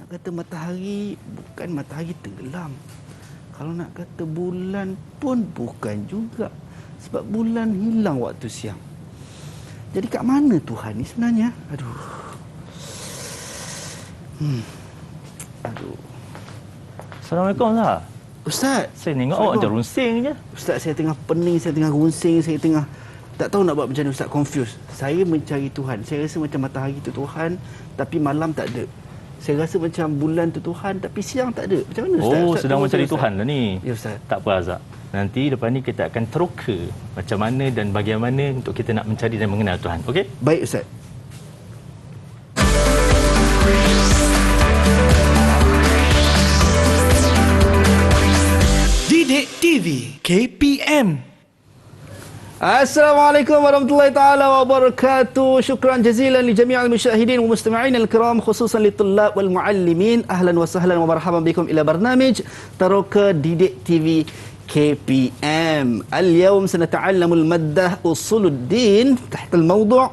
nak kata matahari, bukan matahari tenggelam. Kalau nak kata bulan pun bukan juga. Sebab bulan hilang waktu siang. Jadi kat mana Tuhan ni sebenarnya? Aduh. Assalamualaikum Ustaz. Ustaz, Saya tengok awak macam runsing je. Ustaz, saya tengah pening, saya tengah runsing, saya tengah tak tahu nak buat macam mana. Ustaz, confused. Saya mencari Tuhan. Saya rasa macam matahari tu Tuhan, tapi malam tak ada. Saya rasa macam bulan tu Tuhan, tapi siang tak ada. Macam mana Ustaz? Oh, Ustaz sedang mencari Ustaz? Tuhan lah ni. Ya Ustaz. Tak apa Azhar. Nanti lepas ni kita akan teroka macam mana dan bagaimana untuk kita nak mencari dan mengenal Tuhan. Okey? Baik Ustaz. Didik TV KPM. Assalamualaikum warahmatullahi taala wabarakatuh. Syukran jazilan li jami'il musyahidin wa mustami'in al-kiram, khususan li tullab wal muallimin. Ahlan wa sahlan wa marhaban bikum ila barnamij Taroka Didik TV KPM. Al-yawm sanata'allamu al-maddah usuluddin tahta al-mawdu'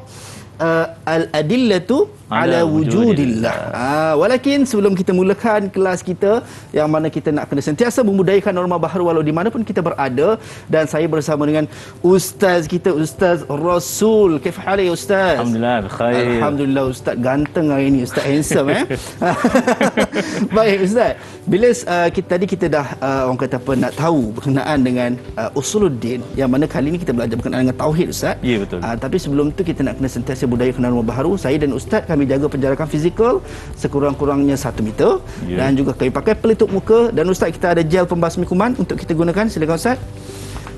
al-adillatu ala wujudillah. Walakin sebelum kita mulakan kelas kita, yang mana kita nak kena sentiasa membudayakan norma baharu walau di mana pun kita berada, dan saya bersama dengan ustaz kita, Ustaz Rasul. Kaifa hali ustaz? Alhamdulillah khair. Alhamdulillah, ustaz ganteng hari ini, ustaz handsome Baik ustaz, bila kita dah orang kata apa, nak tahu berkenaan dengan usuluddin, yang mana kali ini kita belajar berkenaan dengan tauhid ustaz. Ya betul. Tapi sebelum tu kita nak kena sentiasa budayakan norma baharu. Saya dan ustaz kami jaga penjarakan fizikal sekurang-kurangnya 1 meter, dan juga kami pakai pelitup muka, dan ustaz kita ada gel pembasmi kuman untuk kita gunakan. Silakan ustaz.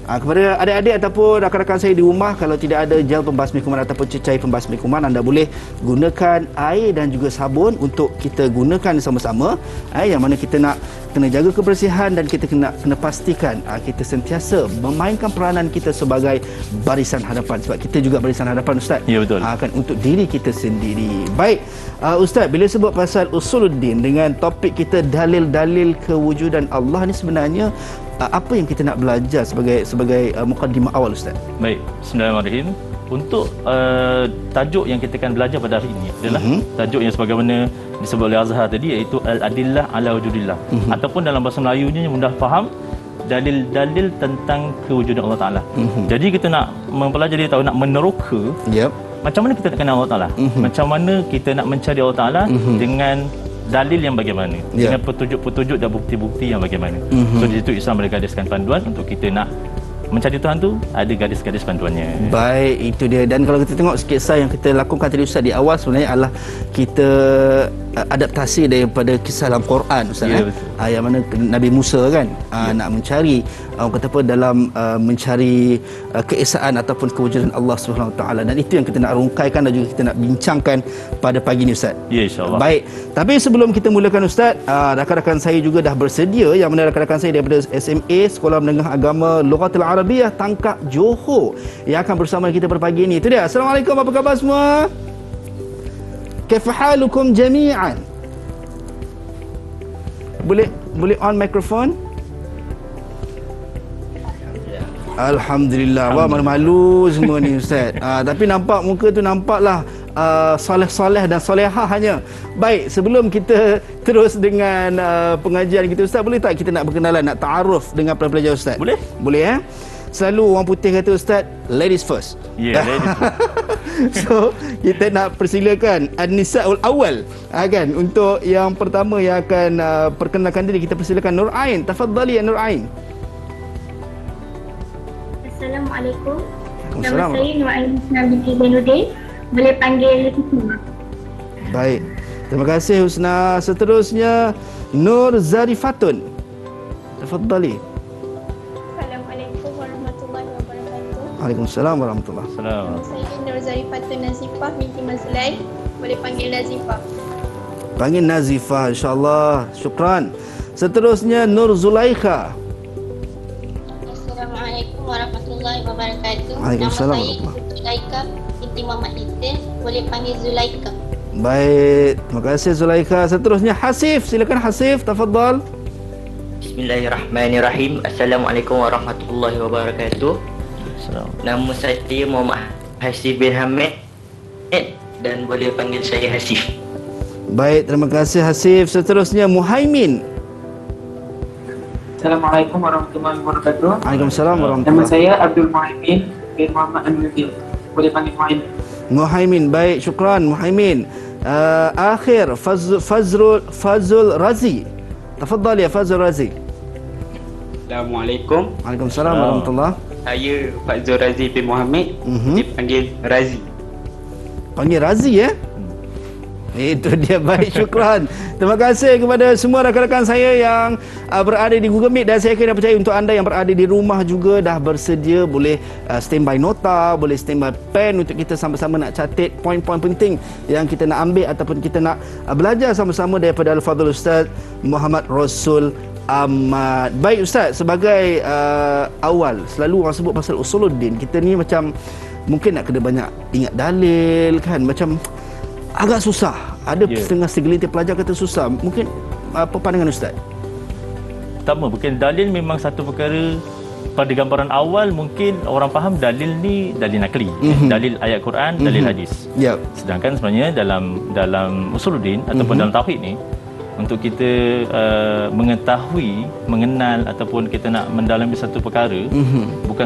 Kepada adik-adik ataupun rakan-rakan saya di rumah, kalau tidak ada gel pembasmi kuman ataupun cecair pembasmi kuman, anda boleh gunakan air dan juga sabun untuk kita gunakan sama-sama. Yang mana kita nak kena jaga kebersihan, dan kita kena pastikan kita sentiasa memainkan peranan kita sebagai barisan hadapan, sebab kita juga barisan hadapan ustaz. Ya betul. Kan untuk diri kita sendiri. Baik, ustaz, bila sebut pasal usuluddin dengan topik kita dalil-dalil kewujudan Allah ni, sebenarnya apa yang kita nak belajar sebagai mukadimah awal ustaz? Baik, bismillahirrahmanirrahim. Untuk tajuk yang kita akan belajar pada hari ini adalah tajuk yang sebagaimana disebut oleh Azhar tadi, iaitu al-adillah ala wujudillah, ataupun dalam bahasa Melayunya yang mudah faham, dalil-dalil tentang kewujudan Allah Taala. Jadi kita nak mempelajari, tahu, nak meneroka macam mana kita nak kenal Allah Taala, macam mana kita nak mencari Allah Taala dengan dalil yang bagaimana, dengan petunjuk-petunjuk dan bukti-bukti yang bagaimana. So di situ Islam bergariskan panduan untuk kita nak mencari Tuhan tu, ada garis-garis panduannya. Baik, itu dia. Dan kalau kita tengok kisah yang kita lakukan tadi ustaz di awal, sebenarnya adalah kita adaptasi daripada kisah dalam Quran ustaz. Yang mana Nabi Musa kan nak mencari orang kata apa, dalam mencari keesaan ataupun kewujudan Allah Subhanahu Wa Taala, dan itu yang kita nak rungkaikan dan juga kita nak bincangkan pada pagi ini ustaz. Ya, insya-Allah. Baik, tapi sebelum kita mulakan ustaz, rakan-rakan saya juga dah bersedia, yang mana rakan-rakan saya daripada SMA Sekolah Menengah Agama Lughatul Arabiah Tangkak Johor, yang akan bersama kita pada pagi ini. Itu dia. Assalamualaikum, apa khabar semua? Kaifa halukum jami'an? Boleh on mikrofon? Alhamdulillah. Wah, malu-malu semua ni ustaz. Tapi nampak muka tu nampaklah soleh-soleh dan solehahnya. Baik, sebelum kita terus dengan pengajian kita ustaz, boleh tak kita nak berkenalan, nak ta'aruf dengan pelajar ustaz? Boleh. Boleh Selalu orang putih kata ustaz, ladies first. Ya, ladies first. So kita nak persilakan An-Nisa'ul Awal, kan, untuk yang pertama yang akan perkenalkan diri. Kita persilakan Nur Ain. Tafadhali ya Nur Ain. Assalamualaikum. Waalaikumsalam. Nama saya Nur Ain Husna binti Zainuddin. Boleh panggil Husna. Baik. Terima kasih Husna. Seterusnya Nur Zarifatun. Tafadhali. Assalamualaikum warahmatullahi wabarakatuh. Waalaikumsalam warahmatullahi. Assalamualaikum. Saya Nur Zarifatun Nazifah binti Mazlai. Boleh panggil Nazifah. Panggil Nazifah, insya-Allah. Syukran. Seterusnya Nur Zulaikha. Assalamualaikum warahmatullahi wabarakatuh. Waalaikumsalam Nama saya Zulaika binti Muhammad Hidin. Boleh panggil Zulaika. Baik, terima kasih Zulaikha. Seterusnya Hasif. Silakan Hasif, tafadhal. Bismillahirrahmanirrahim. Assalamualaikum warahmatullahi wabarakatuh. Nama saya Muhammad Hasif bin Hamid, dan boleh panggil saya Hasif. Baik, terima kasih Hasif. Seterusnya Muhaimin. Assalamualaikum warahmatullahi wabarakatuh. Waalaikumsalam Nama warahmatullahi. saya Abdul Muhaimin bin Muhammad Aminuddin. Boleh panggil Muhaimin. Muhaimin, baik, syukran Muhaimin. Akhir Fazul Razi. Tafadhal ya Fazul Razi. Assalamualaikum. Waalaikumsalam warahmatullahi. Saya Fazul Razi bin Muhammad. Dipanggil Razi. Panggil Razi ya? Itu dia, baik, syukran. Terima kasih kepada semua rakan-rakan saya yang berada di Google Meet, dan saya kira percaya untuk anda yang berada di rumah juga dah bersedia, boleh standby nota, boleh standby pen untuk kita sama-sama nak catat poin-poin penting yang kita nak ambil ataupun kita nak belajar sama-sama daripada Al-Fadhil Ustaz Muhammad Rasul Ahmad. Baik Ustaz, sebagai awal, selalu orang sebut pasal usuluddin, kita ni macam mungkin nak kena banyak ingat dalil kan, macam agak susah. Ada setengah segelintir pelajar kata susah. Mungkin apa pandangan Ustaz? Pertama, mungkin dalil memang satu perkara pada gambaran awal mungkin orang faham dalil ni dalil nakli, dalil ayat Quran, dalil hadis. Yep. Sedangkan sebenarnya dalam usuluddin ataupun dalam tauhid ni, untuk kita mengetahui, mengenal ataupun kita nak mendalami satu perkara, bukan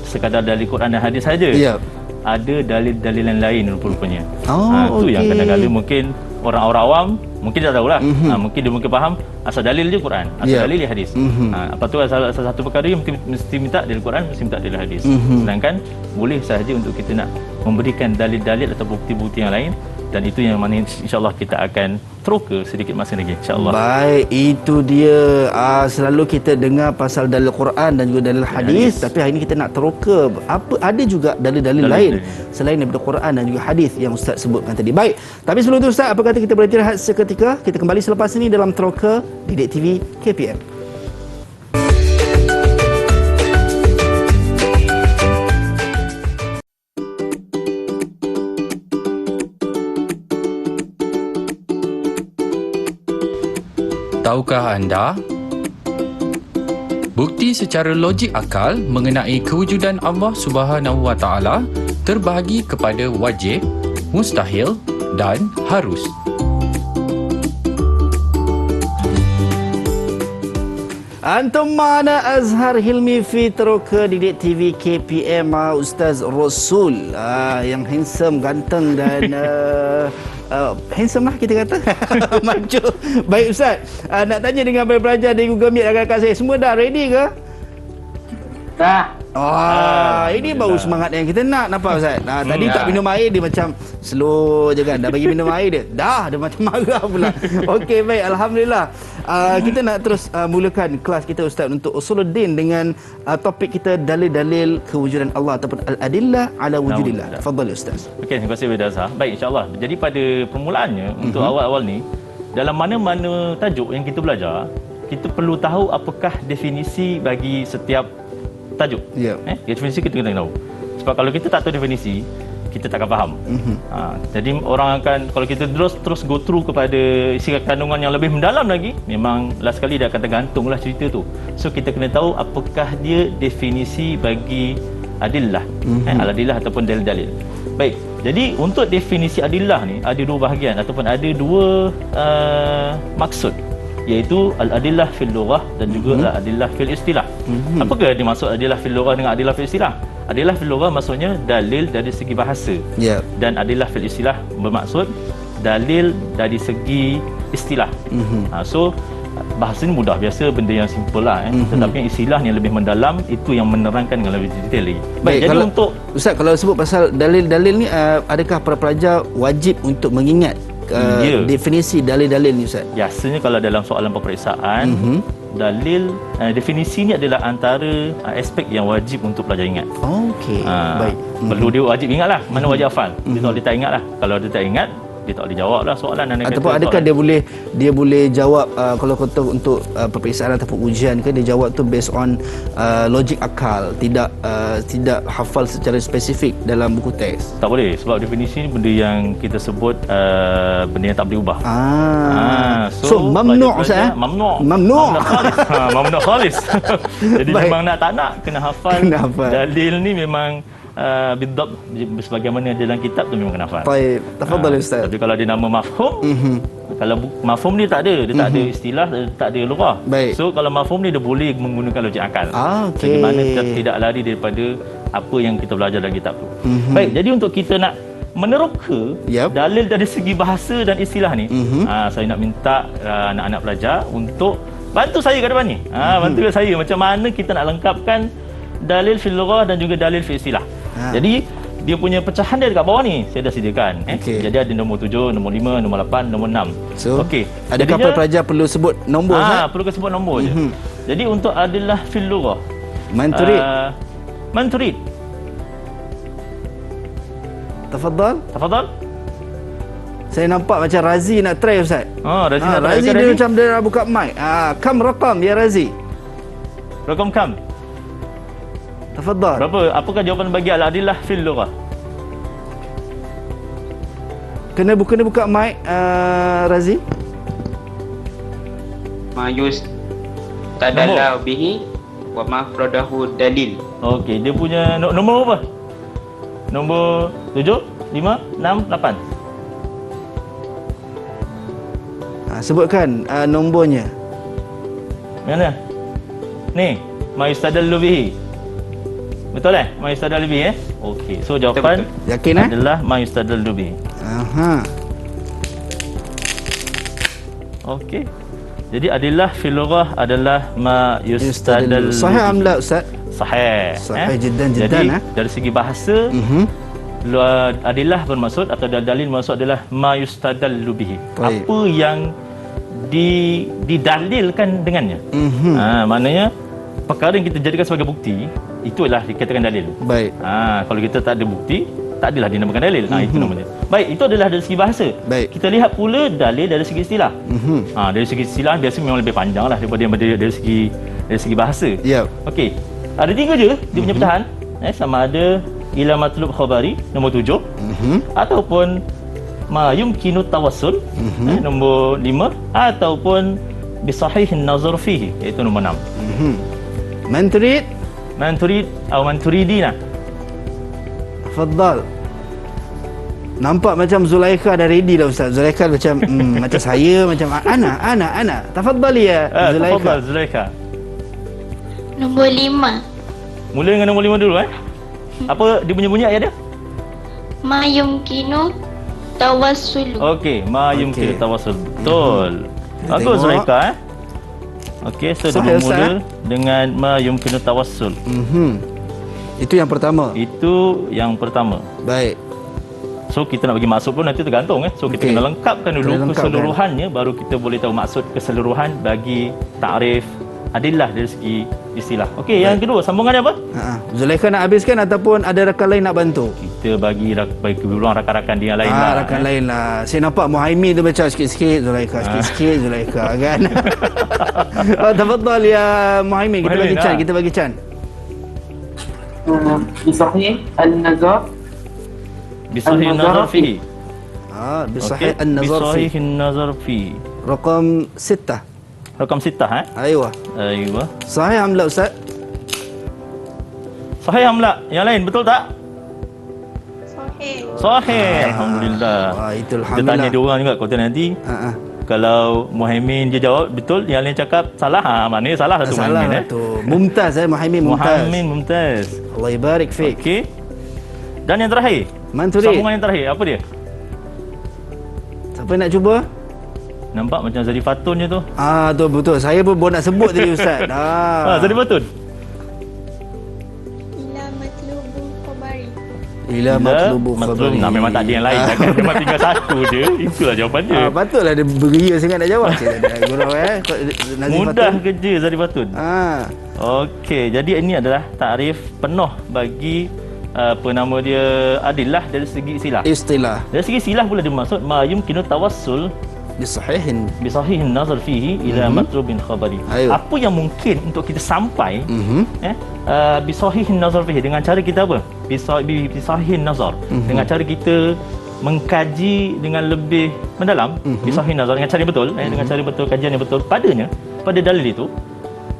sekadar dalil Quran dan hadis saja. Yep. Ada dalil-dalil yang lain rupanya. Oh, itu yang okey. kadang-kadang mungkin orang-orang awam mungkin tak tahulah. Mungkin dia mungkin faham asal dalil je Quran, asal dalil dia hadis. Apa tu asal satu perkara yang mesti minta dalil Quran, mesti minta dalil hadis. Sedangkan boleh sahaja untuk kita nak memberikan dalil-dalil atau bukti-bukti yang lain, dan itu yang mana insya-Allah kita akan teroka sedikit masa lagi insya-Allah. Baik, itu dia. Selalu kita dengar pasal dalil Quran dan juga dalil hadis, tapi hari ini kita nak teroka apa ada juga dalil-dalil lain selain daripada Quran dan juga hadis yang Ustaz sebutkan tadi. Baik, tapi sebelum itu Ustaz, apa kata kita berhenti rehat seketika? Kita kembali selepas ini dalam teroka Didik TV KPM. Tahukah anda? Bukti secara logik akal mengenai kewujudan Allah Subhanahu Wa Taala terbahagi kepada wajib, mustahil dan harus. Antum mana Azhar Hilmi fi teroka Didik TV KPM, Ustaz Rasul yang handsome, ganteng dan handsome lah kita kata. Maju. Baik Ustaz, nak tanya dengan belajar di Google Meet rakan-rakan saya, semua dah ready ke? Dah. Ini baru semangat yang kita nak, nampak Ustaz? Tadi tak minum air, dia macam slow je kan. Dah bagi minum air dia, dia macam marah pula. Okey, baik, alhamdulillah. Kita nak terus mulakan kelas kita Ustaz untuk usuluddin dengan topik kita dalil-dalil kewujudan Allah ataupun al-adillah ala wujudillah. Tafadhal Ustaz. Okey, terima kasih Ustaz Azhar. Baik, insya-Allah. Jadi pada permulaannya untuk awal-awal ni, dalam mana-mana tajuk yang kita belajar, kita perlu tahu apakah definisi bagi setiap tajuk. Definisi kita kena tahu. Sebab kalau kita tak tahu definisi, kita takkan faham. Jadi orang akan, kalau kita terus go through kepada isi kandungan yang lebih mendalam lagi, memang last sekali dia akan tergantunglah cerita tu. So kita kena tahu apakah dia definisi bagi adillah, al-adillah ataupun dalil-dalil. Baik. Jadi untuk definisi adillah ni ada dua bahagian ataupun ada dua maksud, iaitu al-adillah fil lughah dan juga al-adillah fil istilah. Apakah dimaksud adillah fil lughah dengan adillah fil istilah? Adillah fil lughah maksudnya dalil dari segi bahasa. Dan adillah fil istilah bermaksud dalil dari segi istilah. So bahasa ni mudah, biasa benda yang simple lah tetapi yang istilah yang lebih mendalam itu yang menerangkan dengan lebih detail lagi. Baik, jadi kalau, untuk Ustaz, kalau sebut pasal dalil-dalil ni, adakah para pelajar wajib untuk mengingat definisi dalil-dalil ni Ustaz? Biasanya kalau dalam soalan peperiksaan, dalil definisi ni adalah antara aspek yang wajib untuk pelajar ingat. Okey, baik. Perlu dia wajib ingatlah, mana wajib hafal. Dia tak ingatlah. Kalau dia tak ingat, dia tak boleh jawablah soalan. Ataupun adakah dia boleh jawab kalau kata untuk peperiksaan ataupun ujian ke, dia jawab tu based on logik akal, tidak hafal secara spesifik dalam buku teks? Tak boleh, sebab definisi ni benda yang kita sebut benda yang tak boleh ubah. So mamnu' Ustaz? Mamnu' khalis. Jadi memang nak tak nak kena hafal. Dalil ni memang bidab sebagaimana dalam kitab tu memang kena hafal. Baik, tafadhal Ustaz. Tapi kalau dia nama mafhum, kalau mafhum dia tak ada, dia tak ada istilah, dia tak ada lughah. Baik. So kalau mafhum dia boleh menggunakan logik akal. Okey. Di mana kita tidak lari daripada apa yang kita belajar dalam kitab tu. Baik, jadi untuk kita nak meneroka dalil dari segi bahasa dan istilah ni, saya nak minta anak-anak pelajar untuk bantu saya kat depan ni. Bantu saya macam mana kita nak lengkapkan dalil fil lughah dan juga dalil fil istilah. Jadi dia punya pecahan dia dekat bawah ni saya dah sediakan. Jadi ada nombor 7, nombor 5, nombor 8, nombor 6. So, adakah pelajar perlu sebut nombor? Perlu sebut nombor je. Jadi untuk adalah fil lughah. Man turid. Tafadhal. Saya nampak macam Razi nak try Ustaz. Razi nak try. Razi dia macam dia nak buka mic. Kam rakam ya Razi. Rakam kam. Tafadhal. Berapa? Apakah jawapan bagi al-adillah fil lughah? Kena buka mic Razi. Mayus tadalla bihi wa ma afradahu dalil. Okey, dia punya nombor apa? Nombor 7, 5, 6, 8. Sebutkan nombornya. Mana? Ni, ma yustadallu bihi. Betul ma yustadallu bihi Okey, so jawapan betul. Yakin adalah ma yustadallu bihi. Okey. Jadi adillah fil lughah adalah ma yustadallu. Sahih am la Ustaz? Sahih. Sahih jiddan. Jadi dari segi bahasa adillah bermaksud atau dalil bermaksud adalah ma yustadallu bihi. Apa yang didalilkan dengannya. Maknanya perkara yang kita jadikan sebagai bukti itulah dikatakan dalil. Baik. Kalau kita tak ada bukti, tak adalah dinamakan dalil. Itu namanya. Baik, itu adalah dari segi bahasa. Baik. Kita lihat pula dalil dari segi istilah. Dari segi istilah biasanya memang lebih panjang lah daripada dari segi bahasa. Okey. Ada 3 je dia punya pecahan. Sama ada ila matlub khabari nombor 7 ataupun ma yumkinu tawassul nombor 5 ataupun bi sahihin nazar fihi iaitu nombor 6. Man turid atau man turidina. Tafadhal. Nampak macam Zulaikha dah ready dah Ustaz. Zulaikha macam macam saya, macam ana. Tafadhali ya Zulaikha. Tafadhal Zulaikha. Nombor 5. Mula dengan nombor 5 dulu Apa dia punya bunyi ayat dia? Ma yumkinu tawassul. Okey, ma yumkinu tawassul. Betul. Bagus Zulaikha Okey, so dia bermula dengan ma yumkinu tawassul. Itu yang pertama. Baik. So kita nak bagi maksud pun nanti tergantung So kita kena lengkapkan dulu keseluruhannya baru kita boleh tahu maksud keseluruhan bagi takrif adillah dari segi istilah. Okey, yang kedua sambungannya apa? Zulaikha nak habiskan ataupun ada rakan lain nak bantu? Kita bagi peluang rakan-rakan dia lain lah. Rakan lain lah. Saya nampak Muhaimin tu baca sikit-sikit Zulaikha, sikit-sikit Zulaikha kan. Tafadhal ya Muhaimin, kita bagi can. Bisahih an-nazar. Bisahih an-nazar fihi. Bisahih an-nazar fihi. Bisahih an-nazar fihi. Rakam 6. Rakam 6 Aywa. Sahih am la Ustaz? Sahih am la? Yang lain betul tak? Sahih. Alhamdulillah. Itu alhamdulillah. Kita tanya dia orang juga kata nanti. Kalau Muhaimin dia jawab betul, yang lain cakap salah. Maknanya salah satu Muhaimin Mumtaz Muhaimin mumtaz. Allah ibarik fik. Okey. Dan yang terakhir, sambungan yang terakhir apa dia? Siapa nak cuba? Nampak macam Zarifatun je tu. Tu betul. Saya pun nak sebut tadi Ustaz. Zarifatun. Ila matlubul khabari. Memang tak ada yang lain. Memang tinggal satu je. Itulah jawapan dia. Patutlah dia beria sangat nak jawab. Gurau Mudah kerja Zarifatun. Okey, jadi ini adalah takrif penuh bagi apa nama dia adillah dari segi istilah. Dari segi istilah pula dia maksud ma yumkinu tawassul bisahihin nazar fihi ila matlubin khabari. Apa yang mungkin untuk kita sampai bisahihin nazar fihi dengan cara kita apa? Bisahihin nazar dengan cara kita mengkaji dengan lebih mendalam bisahihin nazar dengan cara yang betul dengan cara betul, kajian yang betul pada dalil itu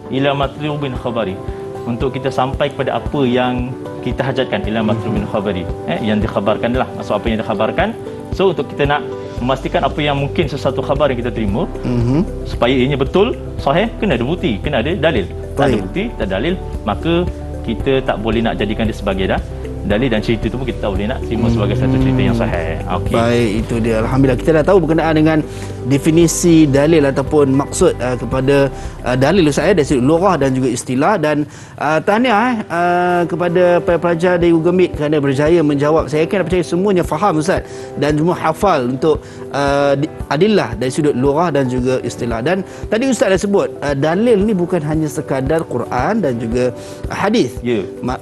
ila matlubin khabari untuk kita sampai kepada apa yang kita hajatkan ila matlumin khabari, yang dikhabarkanlah, maksud apa yang dikhabarkan. So untuk kita nak memastikan apa yang mungkin sesuatu khabar yang kita terima, supaya ianya betul, sahih, kena ada bukti, kena ada dalil. Tak ada bukti, tak ada dalil, maka kita tak boleh nak jadikan dia sebagai dalil, dan cerita itu pun kita tak boleh nak terima sebagai satu cerita yang sahih. Okay. Baik, itu dia. Alhamdulillah kita dah tahu berkenaan dengan definisi dalil ataupun maksud kepada dalil Ustaz, dari sudut lughah dan juga istilah. Dan tahniah kepada pelajar dari Google Meet kerana berjaya menjawab. Saya yakin dan percaya semuanya faham Ustaz dan semua hafal untuk adillah dari sudut lughah dan juga istilah. Dan tadi Ustaz dah sebut dalil ni bukan hanya sekadar Quran dan juga hadis.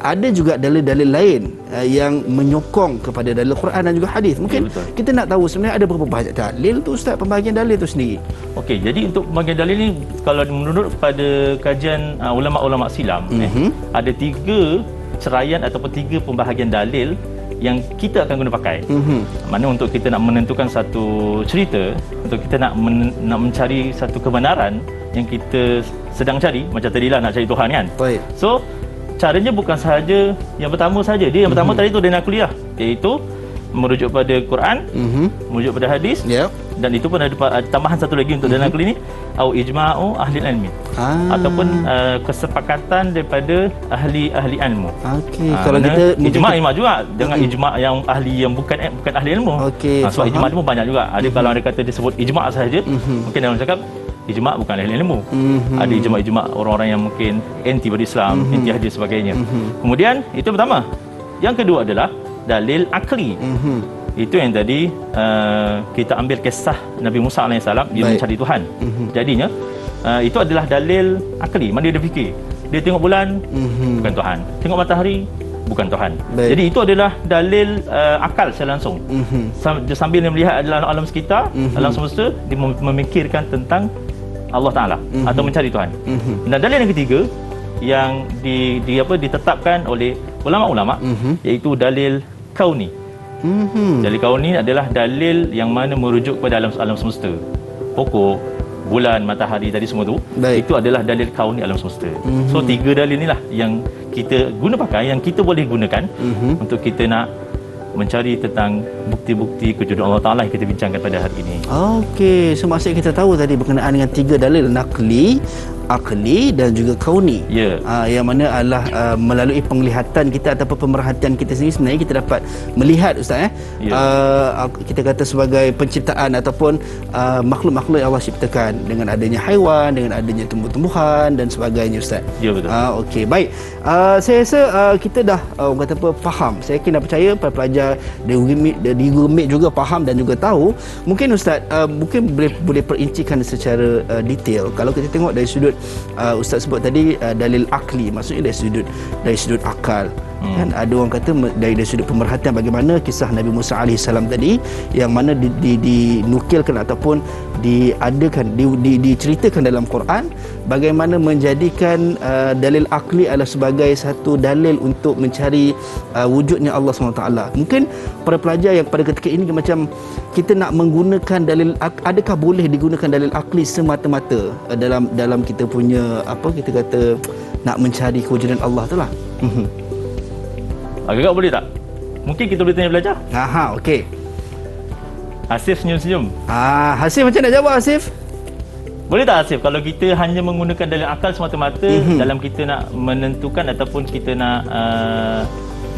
Ada juga dalil-dalil lain yang menyokong kepada dalil Quran dan juga hadis. Mungkin kita nak tahu sebenarnya ada berapa banyak dalil tu Ustaz, pembahagian dalil tu sendiri. Okey, jadi untuk pembahagian dalil ni, kalau menurut pada kajian ulama-ulama silam, ada 3 ceraian ataupun 3 pembahagian dalil yang kita akan guna pakai. Mana untuk kita nak menentukan satu cerita, untuk kita nak mencari satu kebenaran yang kita sedang cari, macam tadilah nak cari Tuhan kan. Baik. So caranya bukan sahaja yang pertama saja. Dia yang pertama tadi tu dia nak kuliah, iaitu merujuk pada Quran, merujuk pada hadis, dan itu pun ada tambahan satu lagi untuk dalam kuliah ni, au ijma'u ahli ilmi, ataupun kesepakatan daripada ahli ilmu. Okey, kalau kita ijma' juga dengan ijma' yang ahli yang bukan ahli ilmu. Okey, sebab ijma' tu pun banyak juga. Ada kalau ada kata disebut ijma' sahaja, mungkin orang cakap ijma' bukan ahli ilmu. Ada ijma' orang-orang yang mungkin anti pada Islam, anti hadis sebagainya. Kemudian itu pertama. Yang kedua adalah dalil akli. Itu yang tadi kita ambil kisah Nabi Musa AS, dia mencari Tuhan. Jadinya itu adalah dalil akli. Mana dia fikir, dia tengok bulan, bukan Tuhan, tengok matahari, bukan Tuhan. Jadi itu adalah dalil akal secara langsung. Sambil dia melihat adalah alam sekitar, alam semesta, dia memikirkan tentang Allah Ta'ala atau mencari Tuhan. Dan dalil yang ketiga yang ditetapkan oleh ulama-ulama, iaitu dalil kauni. Dalil kauni adalah dalil yang mana merujuk kepada alam semesta. Pokok, bulan, matahari tadi semua tu, itu adalah dalil kauni alam semesta. So 3 dalil inilah yang kita guna pakai, yang kita boleh gunakan untuk kita nak mencari tentang bukti-bukti kewujudan Allah Ta'ala yang kita bincangkan pada hari ini. Okey, so maksud kita tahu tadi berkenaan dengan 3 dalil, nakli, akli dan juga kauni. Yang mana adalah melalui penglihatan kita ataupun pemerhatian kita sendiri, sebenarnya kita dapat melihat Ustaz kita kata sebagai penciptaan ataupun makhluk-makhluk yang Allah ciptakan dengan adanya haiwan, dengan adanya tumbuh-tumbuhan dan sebagainya Ustaz. Ya, betul. Okey, baik. Saya rasa kita dah orang kata apa, faham. Saya yakin dan percaya para pelajar di Google Meet juga faham dan juga tahu. Mungkin Ustaz mungkin boleh perincikan secara detail. Kalau kita tengok dari sudut Ustaz sebut tadi dalil akli, maksudnya dari sudut akal. Kan ada orang kata dari sudut pemerhatian, bagaimana kisah Nabi Musa AS tadi yang mana dinukilkan ataupun diceritakan dalam Quran, bagaimana menjadikan dalil akli adalah sebagai satu dalil untuk mencari wujudnya Allah SWT. Mungkin para pelajar yang pada ketika ini macam kita nak menggunakan dalil, adakah boleh digunakan dalil akli semata-mata dalam kita punya apa kita kata nak mencari kewujudan Allah tu lah. Agak boleh tak? Mungkin kita boleh tanya pelajar. Okey. Hasif senyum-senyum. Hasif macam nak jawab Hasif? Boleh tak Hasif, kalau kita hanya menggunakan dalil akal semata-mata dalam kita nak menentukan ataupun kita nak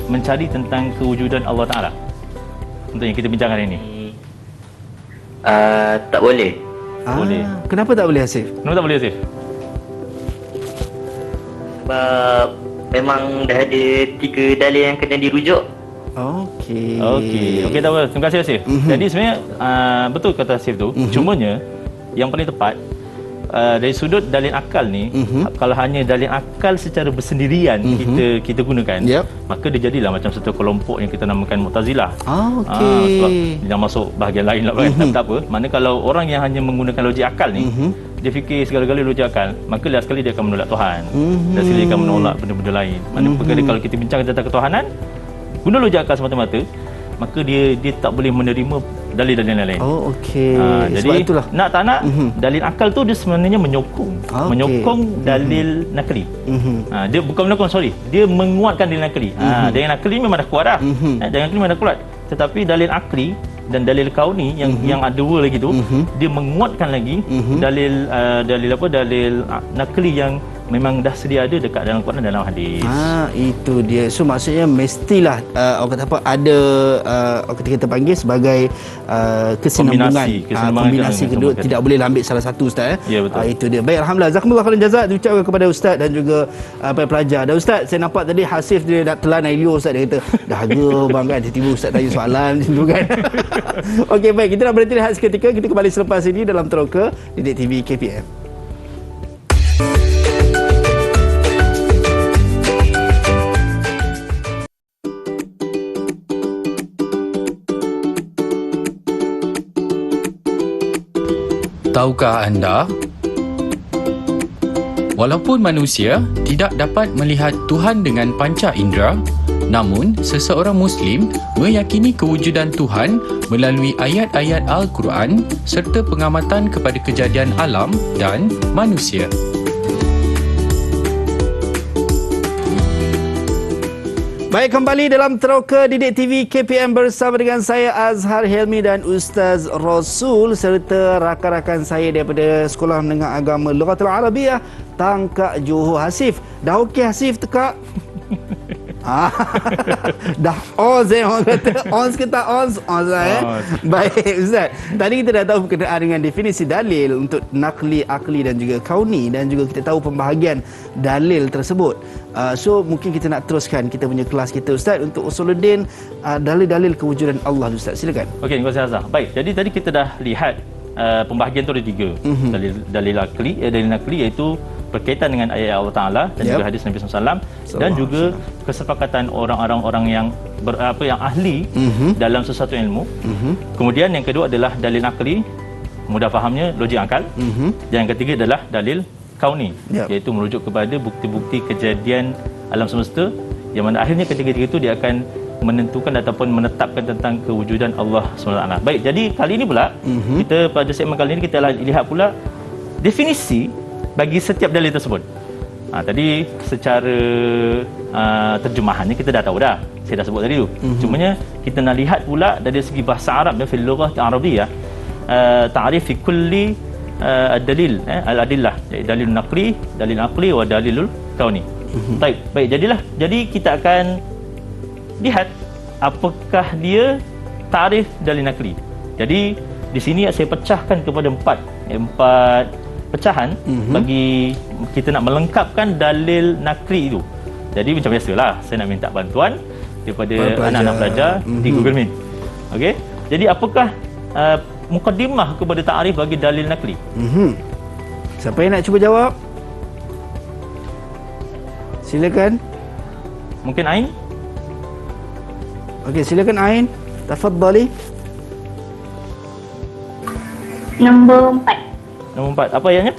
mencari tentang kewujudan Allah Ta'ala untuk yang kita bincangkan hari ini? Tak boleh. Boleh. Kenapa tak boleh Hasif? Kenapa tak boleh Hasif? Sebab memang dah ada 3 dalil yang kena dirujuk. Okey, tak apa. Terima kasih Hasif. Jadi sebenarnya betul kata Hasif tu. Cumanya yang paling tepat dari sudut dalil akal ni, kalau hanya dalil akal secara bersendirian kita gunakan, maka dia jadilah macam satu kelompok yang kita namakan Mu'tazilah. Sebab yang masuk bahagian lain lah kan. Tak apa. Mana kalau orang yang hanya menggunakan logik akal ni, dia fikir segala-galanya logik akal, maka last sekali dia akan menolak Tuhan. Dan sekali dia akan menolak benda-benda lain. Mana perkara kalau kita bincang tentang ketuhanan, guna logik akal semata-mata, maka dia tak boleh menerima dalil-dalil yang lain. Oh, okey. Jadi Sebab itulah. nak tak nak, dalil akal tu dia sebenarnya menyokong dalil nakli. Dia bukan menyokong, dia menguatkan dalil nakli. Dalil nakli memang dah kuat dah. Dalil nakli memang dah kuat. Tetapi dalil akli dan dalil kauni yang ada dua lagi tu, dia menguatkan lagi dalil nakli yang memang dah sedia ada dekat dalam Quran dan dalam hadis. Itu dia. So maksudnya mestilah orang kata apa, ada kita panggil sebagai kesinambungan, kombinasi kedua, tidak boleh ambil salah satu, Ustaz. Ya, betul. Itu dia. Baik, alhamdulillah, jazakumullah khairan jazak diucapkan kepada Ustaz dan juga pelajar. Dan Ustaz, saya nampak tadi Hasif dia nak telan Ailio, Ustaz, dia kata dahaga bang kan, tiba-tiba Ustaz tanya soalan macam tu kan. Okey, baik, kita nak berhenti rehat seketika. Kita kembali selepas ini dalam Teroka Didik TV KPM. Tahukah anda, walaupun manusia tidak dapat melihat Tuhan dengan panca indera, namun seseorang Muslim meyakini kewujudan Tuhan melalui ayat-ayat Al-Quran serta pengamatan kepada kejadian alam dan manusia. Baik, kembali dalam Teroka Didik TV KPM bersama dengan saya Azhar Helmi dan Ustaz Rasul serta rakan-rakan saya daripada Sekolah Menengah Agama Lughatul Arabiah Tangkak Johor. Hasif, dah okey Hasif tekak? Dah on orang kata. Ons ke tak ons? Ons lah Baik Ustaz, tadi kita dah tahu berkenaan dengan definisi dalil untuk nakli, akli dan juga kauni, dan juga kita tahu pembahagian dalil tersebut. So mungkin kita nak teruskan kita punya kelas kita, Ustaz, untuk Usuluddin, dalil-dalil kewujudan Allah, Ustaz. Silakan. Okey, terima kasih Azhar. Baik, jadi tadi kita dah lihat pembahagian tu ada tiga. Dalil nakli iaitu berkaitan dengan ayat Allah Taala dan juga hadis Nabi SAW dan juga kesepakatan orang-orang yang yang ahli dalam sesuatu ilmu. Kemudian yang kedua adalah dalil akli, mudah fahamnya logik akal. Dan yang ketiga adalah dalil kauni, iaitu merujuk kepada bukti-bukti kejadian alam semesta, yang mana akhirnya ketiga-tiga itu dia akan menentukan ataupun menetapkan tentang kewujudan Allah SWT. Baik, jadi kali ini pula kita pada segmen kali ini kita lihat pula definisi bagi setiap dalil tersebut. Tadi secara terjemahannya kita dah tahu dah. Saya dah sebut tadi tu. Cumanya kita nak lihat pula dari segi bahasa Arab dan fil lughah al-arabiyyah, ta'rif fi kulli dalil al-adillah, dalil naqli, dalil aqli wa dalilul kauni. Baik, jadi kita akan lihat apakah dia tarif dalil naqli. Jadi di sini saya pecahkan kepada empat pecahan bagi kita nak melengkapkan dalil nakli itu. Jadi macam biasalah, saya nak minta bantuan daripada anak-anak pelajar di Google Meet. Okey. Jadi apakah mukaddimah kepada ta'rif bagi dalil nakli? Siapa yang nak cuba jawab? Silakan. Mungkin Ain? Okey, silakan Ain. Tafadhali. Nombor 4. Nombor 4. Apa ayatnya?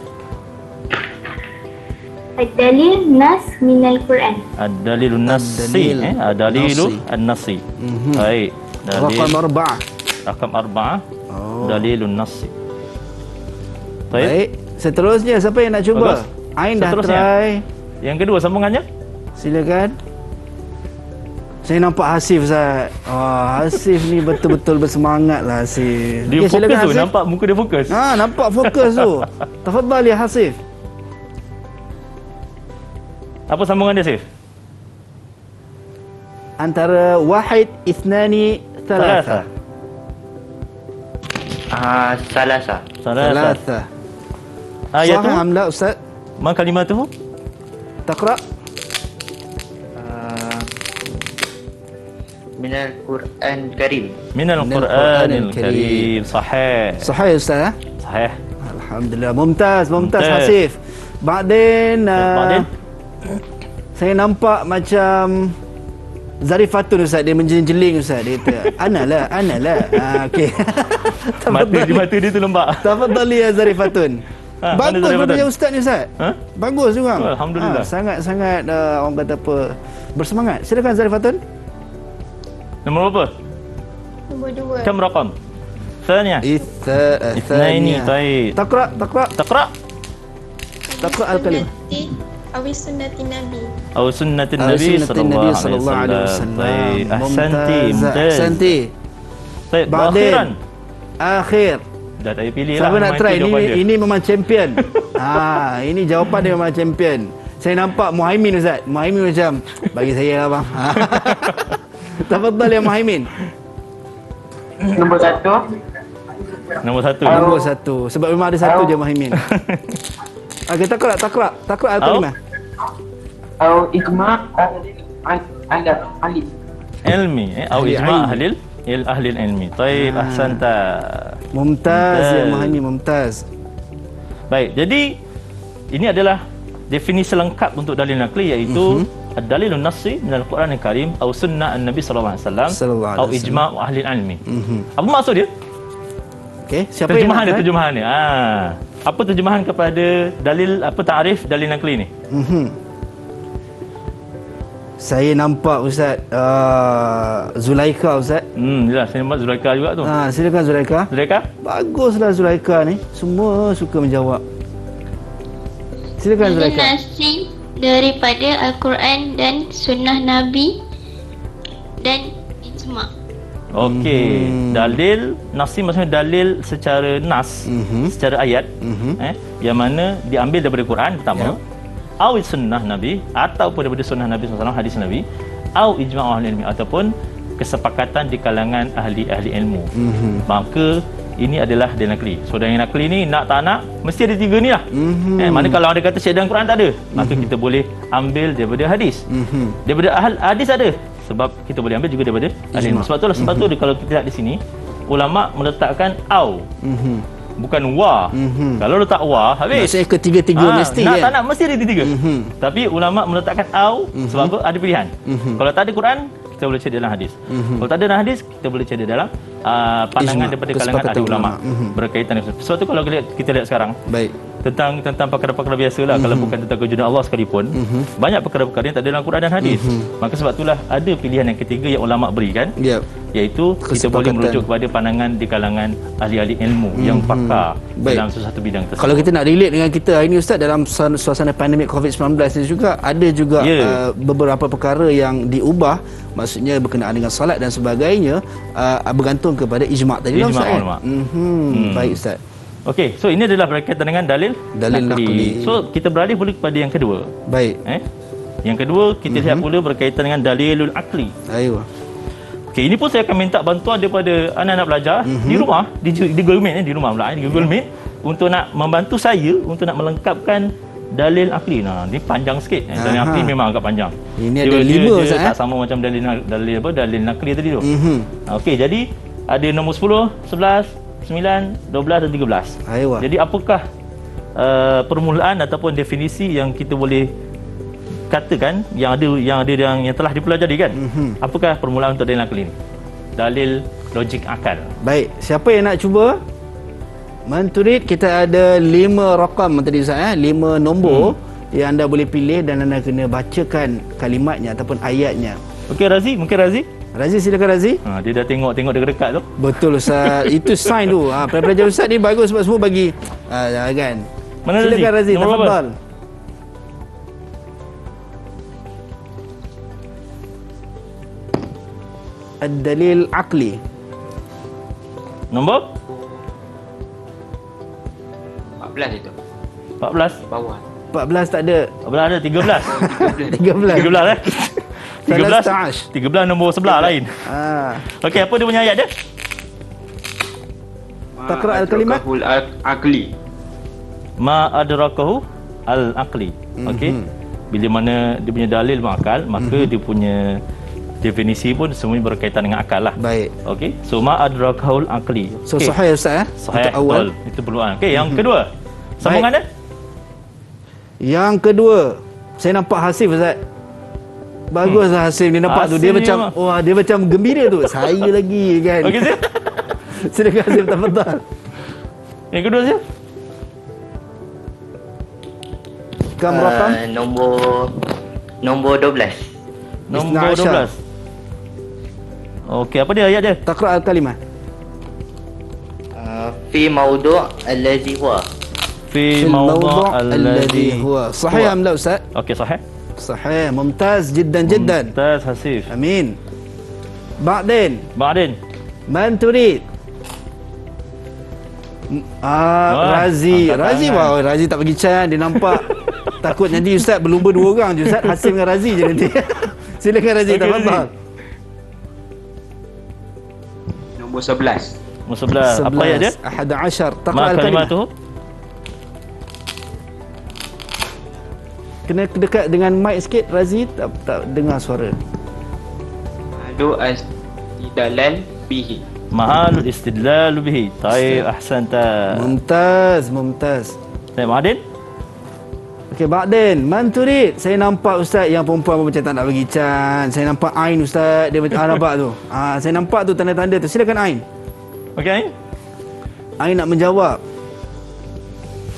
Ad-dalil nas minal Quran. Ad-dalilun nasi. Ad-dalilu an-nasi. Baik. Raqam 4. Raqam 4. Dalilun nasi. Baik. Seterusnya siapa yang nak cuba? Bagus. Ain dah Seterusnya. try. Yang kedua sambungannya? Silakan. Saya nampak Hasif, Ustaz. Hasif ni betul-betul bersemangat lah, Hasif. Dia fokus tu, nampak muka dia fokus. Nampak fokus tu. Tafadhal ya Hasif. Apa sambungan dia, Sif? Antara wahid, ithnani, thalatha. Salasa. Thalatha. Ayat tu? Sahih am la, Ustaz? Ma kalimatuhu? Taqra. Minal Quran Karim. Minal Quranil Karim. Sahih. Sahih, Ustaz. Sahih. Alhamdulillah. Mumtaz Hasif. Ba'din, saya nampak macam Zarifatun, Ustaz. Dia menjeling-jeling, Ustaz. Dia kata, Analah. Okey. Mata dia tu lembak. Tafadhali ya Zarifatun. Bagus punya Ustaz ni, Ustaz. Bagus juga. Alhamdulillah. Sangat-sangat orang kata apa, bersemangat. Silakan Zarifatun. Nombor berapa? Nombor 2. Kam raqam? Thaniya. Ithnaini. Baik. تقرأ Taqra. تقرأ الكلمة. Awi sunnati Nabi. Aw sunnatin أو Nabi سنة النبي صلى sallallahu الله عليه alaihi وسلم. wasallam. Baik. Ahsanti. Mumtaz. أحسنتي. Baik. بعدين. Akhiran. Akhir. Dah tak payah pilih lah. Siapa nak Memang try? itu jawapan dia. Ini memang champion. Ini jawapan dia memang champion. Saya nampak Muhaimin Ustaz. Muhaimin macam bagi saya lah bang. Tafadhal ya Muhaimin. Nombor 1. Nombor 1. Nombor 1. Sebab memang ada satu je Muhaimin. Okey, takra al-kalimah. Atau ijma' ahli. Ilmi. Atau Ahli ijma' ilmi. ahli ilmi. Baik. Ahsanta. Mumtaz ya Muhaimin, mumtaz. Baik. Jadi ini adalah definisi lengkap untuk dalil nakli, iaitu ad-dalilun nassi min al-Quran al-Karim atau sunnah an-Nabi sallallahu alaihi wasallam atau ijma' ahli ilmi. Apa maksud dia? Okey, siapa yang nak try? Terjemahan dia. Apa terjemahan kepada dalil, apa takrif dalil nakli ni? Saya nampak Ustaz Zulaika Ustaz. Jelas saya nampak Zulaika juga tu. Silakan Zulaika. Zulaika? Baguslah Zulaika ni. Semua suka menjawab. Silakan Zulaika. Nasi daripada Al-Quran dan Sunnah Nabi dan ijma'. Okey, dalil nasi maksudnya dalil secara nas, secara ayat, yang mana diambil daripada Quran pertama, atau sunnah Nabi, ataupun daripada sunnah Nabi SAW, hadis Nabi, atau ijma' ahli ilmi, ataupun kesepakatan di kalangan ahli-ahli ilmu. Maka ini adalah dalil nakli. So dalil nakli ni nak tak nak mesti ada tiga ni lah. Mana kalau ada kata syaitan Quran tak ada, maka kita boleh ambil daripada hadis. Daripada hadis ada, sebab kita boleh ambil juga daripada ahli ilmu. Sebab tu kalau kita lihat di sini, ulama meletakkan au, bukan wa. Kalau letak wa, habis. Maksudnya ketiga-tiga mesti nak kan? tak nak mesti ada tiga. Tapi ulama meletakkan au sebab apa? Ada pilihan. Kalau tak ada Quran, kita boleh cari dalam hadis. Kalau tak ada dalam hadis, kita boleh cari dalam pandangan daripada kalangan ahli ulama berkaitan dengan. Sebab tu kalau kita lihat sekarang, baik, tentang perkara-perkara biasalah, kalau bukan tentang kewujudan Allah sekalipun, banyak perkara-perkara yang tak ada dalam Quran dan hadis. Maka sebab itulah ada pilihan yang ketiga yang ulama berikan, iaitu kita boleh merujuk kepada pandangan di kalangan ahli-ahli ilmu yang pakar dalam sesuatu bidang tersebut. Kalau kita nak relate dengan kita hari ini Ustaz, dalam suasana pandemik COVID-19 ni juga ada juga beberapa perkara yang diubah, maksudnya berkenaan dengan solat dan sebagainya, bergantung kepada ijma' tadi lah Ustaz. Baik Ustaz. Okey, so ini adalah berkaitan dengan dalil nakli. So kita beralih pula kepada yang kedua. Baik. Yang kedua kita lihat pula berkaitan dengan dalilul akli. Ayuh. Okey, ini pun saya akan minta bantuan daripada anak-anak pelajar di rumah, di Google Meet, di rumah pula, di Google Meet, untuk nak membantu saya untuk nak melengkapkan dalil akli. Nah, ni panjang sikit. Dalil akli memang agak panjang. Ini ada 5 Ustaz. Tak sama macam dalil nakli tadi tu. Okey, jadi ada nombor 10, 11, 9, 12 dan 13. Ayuh. Jadi apakah permulaan ataupun definisi yang kita boleh katakan yang telah dipelajari kan? Apakah permulaan untuk dalil nakli ni? Dalil logik akal. Baik, siapa yang nak cuba? Menturid, kita ada 5 rakam tadi Ustaz, 5 nombor yang anda boleh pilih dan anda kena bacakan kalimatnya ataupun ayatnya. Okey Razi, mungkin Razi? Razi, silakan Razi. Dia dah tengok dekat-dekat tu. Betul Ustaz. Itu sign tu. Pelajar Ustaz ni bagus sebab semua bagi kan. Mana silakan Razi, nombor tafadhal. Ad-dalil aqli. Nombor 14 itu. 14. Bawah. 14 tak ada. 14 ada 13. 13. 13 13 nombor sebelah lain. Okey, apa dia punya ayat dia? Taqra al-kalimat. Akli. Ma adrakahu al-aqli. Okey. Bila mana dia punya dalil berakal, maka dia punya definisi pun semuanya berkaitan dengan akal lah. Baik. Okey. So ma adrakahu al-aqli. So sahih Ustaz Sahih. untuk awal. Itu perluan. Okey, yang kedua. Sambungan dia? Yang kedua, saya nampak Hasif Ustaz. Baguslah Hasif ni, nampak tu dia macam dia macam gembira tu. Saya lagi kan. Okey, Zif. Silakan Hasif, tafadhal. Yang kedua Zif? Kam rakam Nombor 12. Nombor 12. Okey, apa dia ayat dia? Taqra al-kalimah. في موضوع الذي هو Fi mawdu' alladhi huwa. Sahih am la Ustaz? Okey, sahih. Sahih. Mumtaz jiddan jiddan. Mumtaz hasif. Amin. Ba'din. Ba'din. Man turid? Razi. Razi, wah, Razi tak bagi can. Dia nampak takut nanti Ustaz berlumba 2 orang je Ustaz. Hasim dengan Razi je nanti. Silakan Razi, tafadhal. Nombor 11. Nombor 11. Apa ayat dia? 11. Taqra Ma al-kalimah. kalimatuhu? Kena dekat dengan mic sikit Razi, tak dengar suara. Madu astidalal bihi. Ma'alul istidlal bihi. Taib, ahsanta. Mumtaz. Baik, Ma'adin? Okey, Ba'din. Man turid? Saya nampak Ustaz yang perempuan pun macam tak nak bagi can. Saya nampak Ain Ustaz. Dia macam nampak tu. Saya nampak tu tanda-tanda tu. Silakan Ain. Okey. Ain nak menjawab.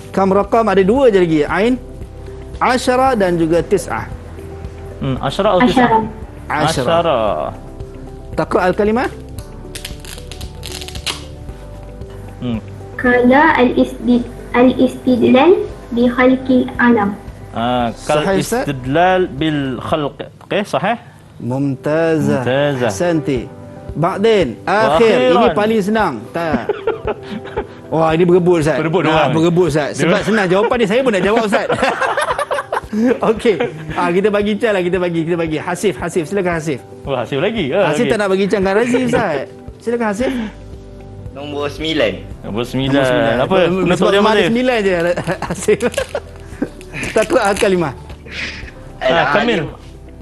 Kam raqam ada 2 je lagi. Ain, Asyara dan juga Tis'ah. Asyara atau tis'ah? Asyara. Taqra al-kalimah. Kala al-istidlal bi khalqil alam. Kal Sahih, Ustaz? istidlal bil khalq. Okey, sahih? Mumtazah. Mumtazah. Ahsanti. Ba'din. Akhir. Ini paling senang. Tak. Wah, ini berebut Ustaz. Berebut orang ni. Berebut Ustaz. Sebab senang jawapan ni, saya pun nak jawab Ustaz. Okey. Kita bagi can lah, kita bagi. Hasif, silakan Hasif. Wah, hasil lagi. Hasif tak nak bagi can dengan Razi Ustaz. Silakan Hasif. Nombor 9. Nombor 9. Apa? Penutup dia ada mana? 9 je Hasif. Taqra al-kalimah. Kamil.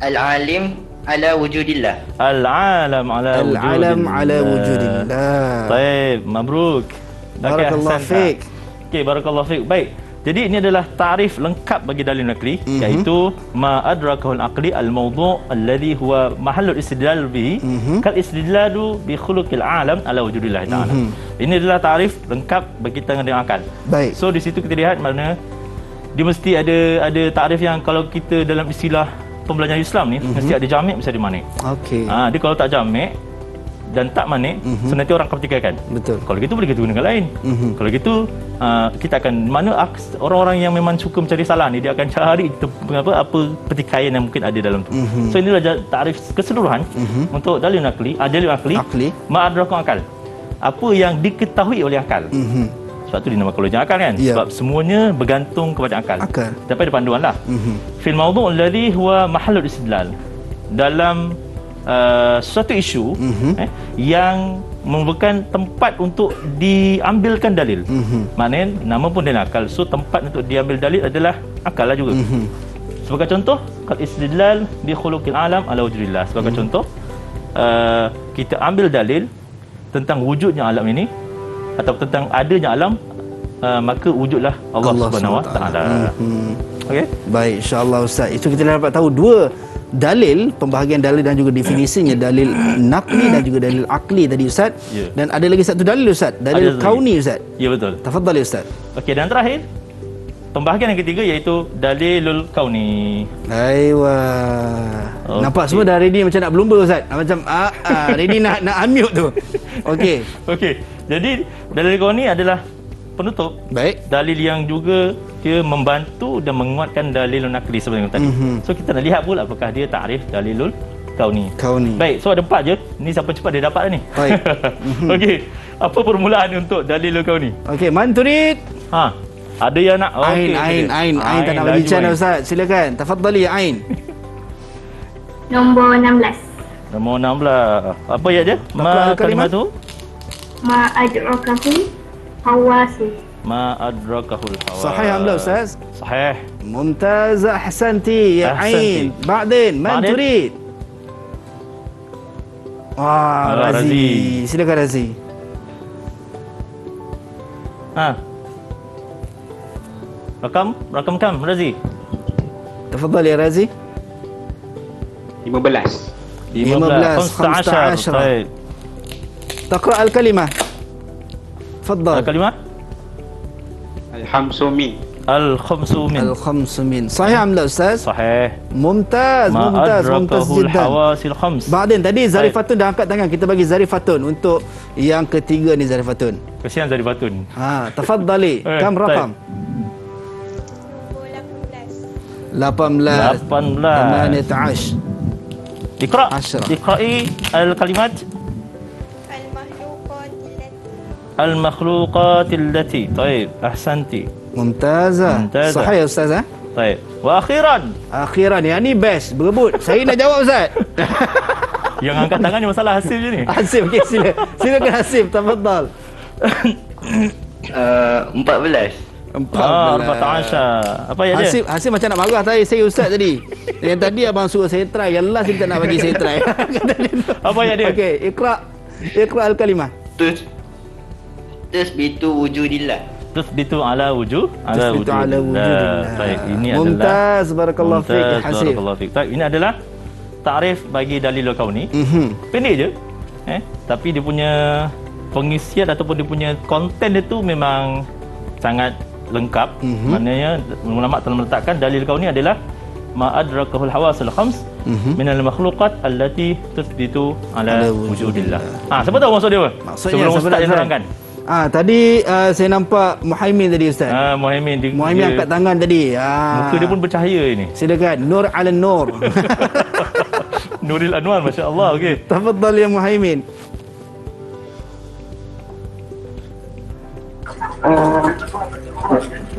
Al-alim ala wujudillah. Al-alam ala wujudillah. Al-alam ala wujudillah. Baik, mabruk. Barakallahu fiik. Okey, barakallahu fiik. Baik. Jadi ini adalah tarif lengkap bagi dalil nakli, iaitu ma adrakahul aqli al-mawdu' alladhi huwa mahallul istidlal bihi kal istidlalu bi khuluqil alam ala wujudillah ta'ala. Ini adalah tarif lengkap bagi kita dengan akal. Baik. So di situ kita lihat mana dia mesti ada tarif yang kalau kita dalam istilah pembelajaran Islam ni mesti ada jamik, mesti ada manik. Okey. Dia kalau tak jamik dan tak manik, so nanti orang akan pertikaikan. Betul. Kalau gitu boleh kita gunakan lain. Kalau gitu kita akan orang-orang yang memang suka mencari salah ni, dia akan cari apa pertikaian yang mungkin ada dalam tu. So inilah tarif keseluruhan untuk dalil akli ma adraku akal. Apa yang diketahui oleh akal. Sebab tu dinamakan logik akal kan? Yeah. Sebab semuanya bergantung kepada akal. Daripada panduan lah. Fil mawdu' alladhi huwa mahallul istidlal. Dalam suatu isu yang merupakan tempat untuk diambilkan dalil. Maknanya nama pun dalil akal. So tempat untuk diambil dalil adalah akal lah juga. Sebagai contoh, kal istidlal bi khuluqil alam ala wujudillah. Sebagai contoh, kita ambil dalil tentang wujudnya alam ini atau tentang adanya alam, maka wujudlah Allah Subhanahu Wa Taala. Okey. Baik, insya-Allah Ustaz. Itu kita dah dapat tahu 2 dalil, pembahagian dalil dan juga definisinya, dalil naqli dan juga dalil akli tadi Ustaz. Dan ada lagi satu dalil Ustaz, dalil kauni Ustaz. Ya, betul. Tafadhal ya Ustaz. Okey, dan terakhir pembahagian yang ketiga iaitu dalilul kauni. Aiwa. Okay. Nampak semua dah ready macam nak berlumba Ustaz. Macam ready nak unmute tu. Okey. Okey. Jadi dalil kauni adalah penutup. Baik. Dalil yang juga dia membantu dan menguatkan dalilul nakli seperti yang tadi. So kita nak lihat pula apakah dia takrif dalilul kauni. Baik, so ada 4 je. Ni siapa cepat dia dapat dah ni. Baik. Okey. Apa permulaan untuk dalilul kauni? Okey, man turid? Ada yang nak Ain tak nak bagi can Ustaz. Silakan. Tafadhali Ain. Nombor 16. Nombor 16. Apa ayat dia? Ma kalimah tu? Ma adrakahu hawasu. Ma adrakahul hawa. Sahih amla Ustaz? Sahih. Mumtaz, ahsanti ya Ain. Ba'din man turid? Razi. Silakan Razi. Rakam kam Razi. Tafadhal ya Razi. 15. 15. Baik. Taqra al-kalimah. Tafadhal. Al-kalimah? Al-hamsu min. al-khamsu min. Al-khamsu min. Sahih am la Ustaz? Sahih. Mumtaz, Ma mumtaz adrakahul jiddan. hawasil khams. Ba'din tadi Zarifatun dah angkat tangan. Kita bagi Zarifatun untuk yang ketiga ni Zarifatun. Kesian Zarifatun. Tafaddali. Kam rakam? 18. 18. Iqra. Ashrah. Iqra'i al-kalimat al-makhluqatil lati. Baik, ahsanti. Mumtazah. Mumtazah. Sahih Ustaz Baik. Wa akhiran. Akhiran yang ni best berebut. Saya nak jawab Ustaz. Yang angkat tangan ni masalah hasil je ni. Hasib, okey sila. Silakan Hasib, tafaddal. 14. 14. Apa ya dia? Hasib macam nak marah saya Ustaz tadi. Yang tadi abang suruh saya try, yang last dia tak nak bagi saya try. Apa ya dia? Okey, Iqra al-kalimah. Tasbitu wujudillah. Tuthbitu ala wujud Tuthbitu ala wujudillah. Baik, ini Mumtaz, barakallahu fiik Hasib. Barakallahu fiik. Baik, ini adalah takrif bagi dalilul kauni. Pendek je. Tapi dia punya pengisian ataupun dia punya konten dia tu memang sangat lengkap. Maknanya ulama telah meletakkan dalil kauni adalah ma adrakahul hawasul khams minal makhluqat allati tuthbitu ala wujudillah. Siapa tahu maksud dia apa? Maksudnya, sebelum Ustaz yang terangkan. Tadi saya nampak Muhaimin tadi Ustaz. Muhaimin Muhaimin angkat tangan tadi. Muka dia pun bercahaya ini. Silakan, nur ala nur. Nuril Anwar, masya-Allah. Okey. Tafaddal ya Muhaimin.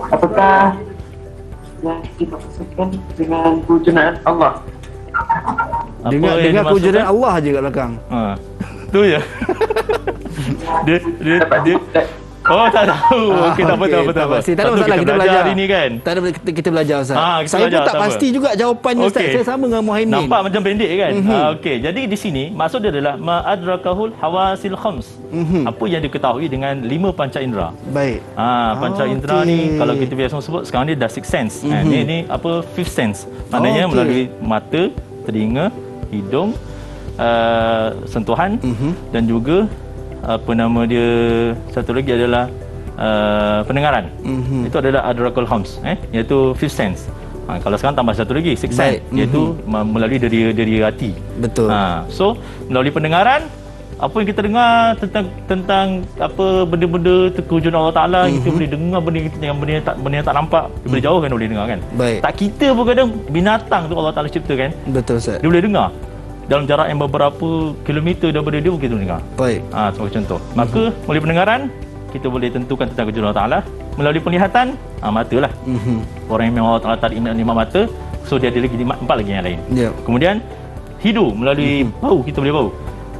Apakah yang kita maksudkan dengan kewujudan Allah? Dengan kewujudan Allah je kat belakang. Tu je. dia tak tahu. Okey, tak apa. Tak ada masalah, kita belajar hari ni kan. Tak ada, kita belajar Ustaz. Saya belajar, pun tak pasti juga jawapannya Ustaz. Saya sama dengan Muhaimin. Nampak macam pendek kan? Okey, jadi di sini maksud dia adalah ma adrakahul hawasil khams. Apa yang diketahui dengan 5 panca indera. Baik. Panca indera ni kalau kita biasa sebut sekarang ni dah 6 sense. Ni apa 5th sense. Maknanya melalui mata, telinga, hidung, sentuhan dan juga apa nama dia satu lagi adalah pendengaran. Itu adalah adrakul khams, iaitu 5th sense. Kalau sekarang tambah satu lagi 6th sense, iaitu melalui dari hati. Betul. So melalui pendengaran, apa yang kita dengar tentang apa benda-benda kewujudan Allah Taala, kita boleh dengar benda yang tak nampak, kita boleh jauh kan boleh dengar kan. Baik. Tak kita pun kadang binatang tu Allah Taala ciptakan. Betul Ustaz. Dia boleh dengar dalam jarak yang beberapa kilometer daripada dia pun kita boleh dengar. Baik. Sebagai contoh. Maka melalui pendengaran kita boleh tentukan tentang kewujudan Allah Taala. Melalui penglihatan, mata lah. Orang yang memang Allah Taala tarik 5 mata, so dia ada lagi 4 lagi yang lain. Kemudian hidung, melalui bau kita boleh bau.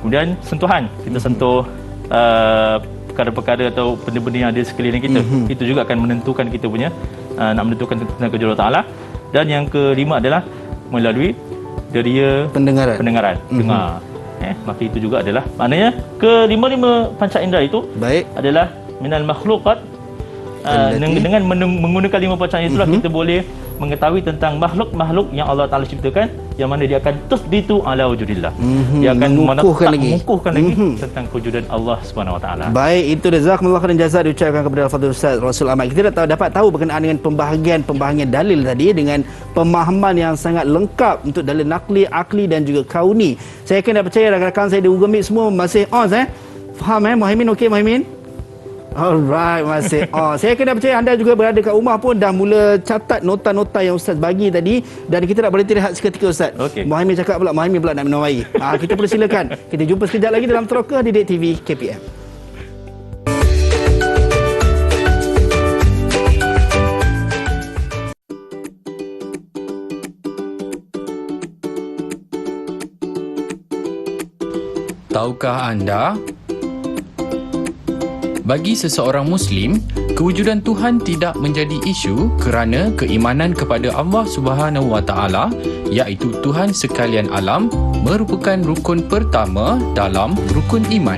Kemudian sentuhan, kita sentuh perkara-perkara atau benda-benda yang ada sekeliling kita. Itu juga akan menentukan kita punya nak menentukan tentang kewujudan Allah Taala. Dan yang kelima adalah melalui deria pendengaran. Dengar. Maka itu juga adalah maknanya kelima-lima panca indera itu adalah minal makhluqat. Dengan menggunakan 5 panca indera itulah kita boleh mengetahui tentang makhluk-makhluk yang Allah Taala ciptakan, yang mana dia akan tuthbitu ala wujudillah. Dia akan mengukuhkan lagi tentang kewujudan Allah Subhanahu Wa Taala. Baik, itu jazakumullah khairan jazaa diucapkan kepada Al-Fadhil Ustaz Rasul Ahmad. Kita dapat tahu berkenaan dengan pembahagian dalil tadi dengan pemahaman yang sangat lengkap untuk dalil nakli, akli dan juga kauni. Saya kena percaya rakan-rakan saya di Ugemik semua masih faham Muhaimin? Okey Muhaimin? Alright, masih. Saya kena percaya anda juga berada kat rumah pun dah mula catat nota-nota yang Ustaz bagi tadi, dan kita tak boleh rehat seketika Ustaz. Muhaimin cakap pula, Muhaimin pula nak minum air. Kita persilakan. Kita jumpa sekejap lagi dalam Teroka di Didik TV KPM. Tahukah anda? Bagi seseorang Muslim, kewujudan Tuhan tidak menjadi isu kerana keimanan kepada Allah Subhanahu Wa Taala, iaitu Tuhan sekalian alam, merupakan rukun pertama dalam rukun iman.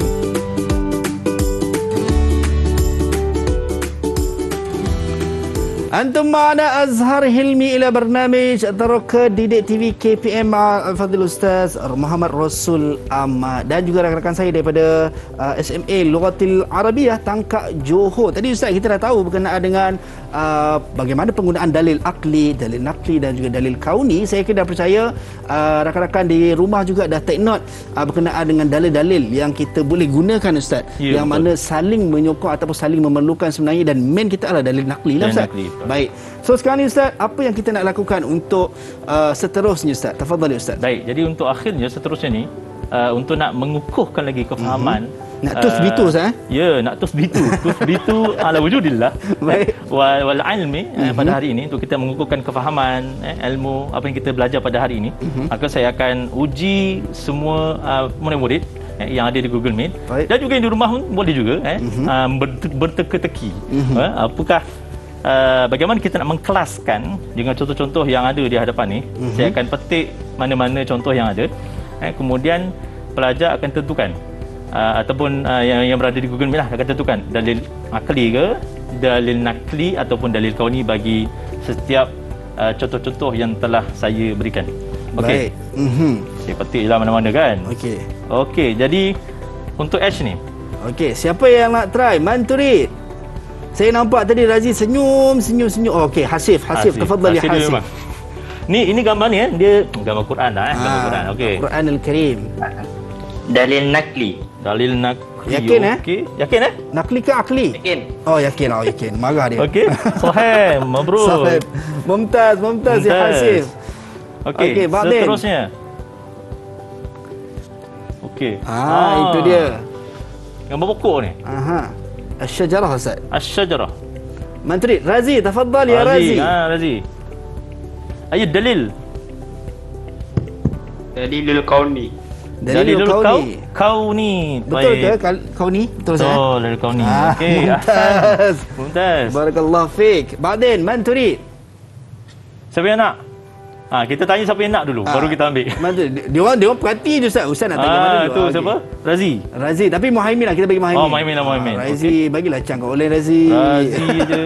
أنتم معنا أزهر هلمي إلى برنامج ترك Didik TV KPM مع الفضل الأستاذ محمد رسول Ahmad dan juga rakan-rakan saya daripada SMA Lughatil Arabiyah Tangkak Johor. Tadi Ustaz kita dah tahu berkenaan dengan bagaimana penggunaan dalil akli, dalil nakli dan juga dalil kauni. Saya kira dah percaya rakan-rakan di rumah juga dah take note berkenaan dengan dalil-dalil yang kita boleh gunakan Ustaz, Ya, yang betul. mana saling menyokong ataupun saling memerlukan sebenarnya, dan main kita adalah dalil nakli lah Dalil Ustaz. nakli. Baik. So sekarang ni Ustaz, apa yang kita nak lakukan untuk seterusnya Ustaz? Tafadhali Ustaz. Baik, jadi untuk akhirnya seterusnya ni untuk nak mengukuhkan lagi kefahaman Nak tusbitu Ustaz? Ya, nak tusbitu ala wujudillah Baik. wal ilmi pada hari ini, untuk kita mengukuhkan kefahaman ilmu apa yang kita belajar pada hari ini. Maka saya akan uji semua murid-murid yang ada di Google Meet. Baik. Dan juga yang di rumah pun boleh juga berteka-teki. Apakah bagaimana kita nak mengkelaskan dengan contoh-contoh yang ada di hadapan ni. Saya akan petik mana-mana contoh yang ada, kemudian pelajar akan tentukan ataupun yang berada di Google Meet lah akan tentukan dalil akli ke, dalil nakli ataupun dalil kauni bagi setiap contoh-contoh yang telah saya berikan. Okey. Baik. Saya petik je lah mana-mana kan. Okey. Okey, jadi untuk Ash ni, Okey, siapa yang nak try? Manturid. Saya nampak tadi Razi senyum. Oh, okey, Hasif, tafadhali Hasif dia Hasif. memang. Ni gambar ni dia gambar Quran dah gambar Quran. Okey. Quran Al-Karim. Dalil nakli. Dalil nakli. Yakin, Okey. Yakin Nakli ke akli? Yakin? Oh, yakin. Marah dia. Okey. Sahih, mabrur. Sahib. Mumtaz ya Hasif. Okey, Okey, Ba'din. seterusnya. Okey. Itu dia. Gambar pokok ni. Aha. Asy-syajarah Ustaz. Asy-syajarah. Manturid, Razi, tafadhal ya Razi. Razi. Ayat dalil. Dalilul kauni. Dalilul kauni. Kauni. Betul ke kauni? Betul Ustaz? Betul, dalil kauni. Okey. Mumtaz. Mumtaz. Barakallahu fiik. Ba'din, Manturid. Siapa yang nak? Kita tanya siapa yang nak dulu, baru kita ambil. Manturid. Dia orang perhati je Ustaz. Ustaz nak tanya mana dulu? Tu siapa? Razi. Razi, tapi Muhaimin lah, kita bagi Muhaimin. Oh, Muhaimin lah, Muhaimin. Razi, bagilah cang kat oleh Razi. Razi je.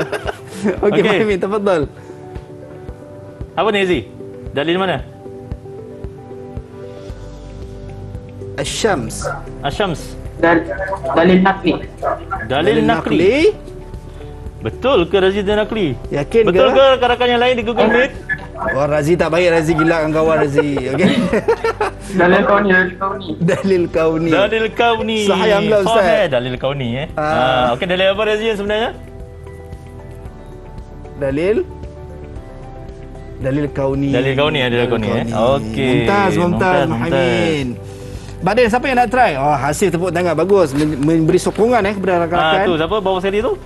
Okey, Okey. Muhaimin, tafadhal. Apa ni Razi? Dalil mana? Asy-Syams. Asyams. Dalil nakli. Dalil nakli. Betul ke Razi dan nakli? Yakin Betul ke? ke rakan-rakan yang lain di Google Meet? Oh, Razi tak baik. Razi gila dengan kawan Razi. Okey. Dalil kauni. Dalil kauni. Dalil kauni. Sahih amla Ustaz. Sahih dalil kauni Okey, dalil apa Razi yang sebenarnya? Dalil kauni. Dalil kauni, dalil kauni. Okey. Mumtaz Muhaimin. Badin, siapa yang nak try? Oh, hasil tepuk tangan bagus. Memberi sokongan kepada rakan-rakan. Tu siapa bawah sekali tu?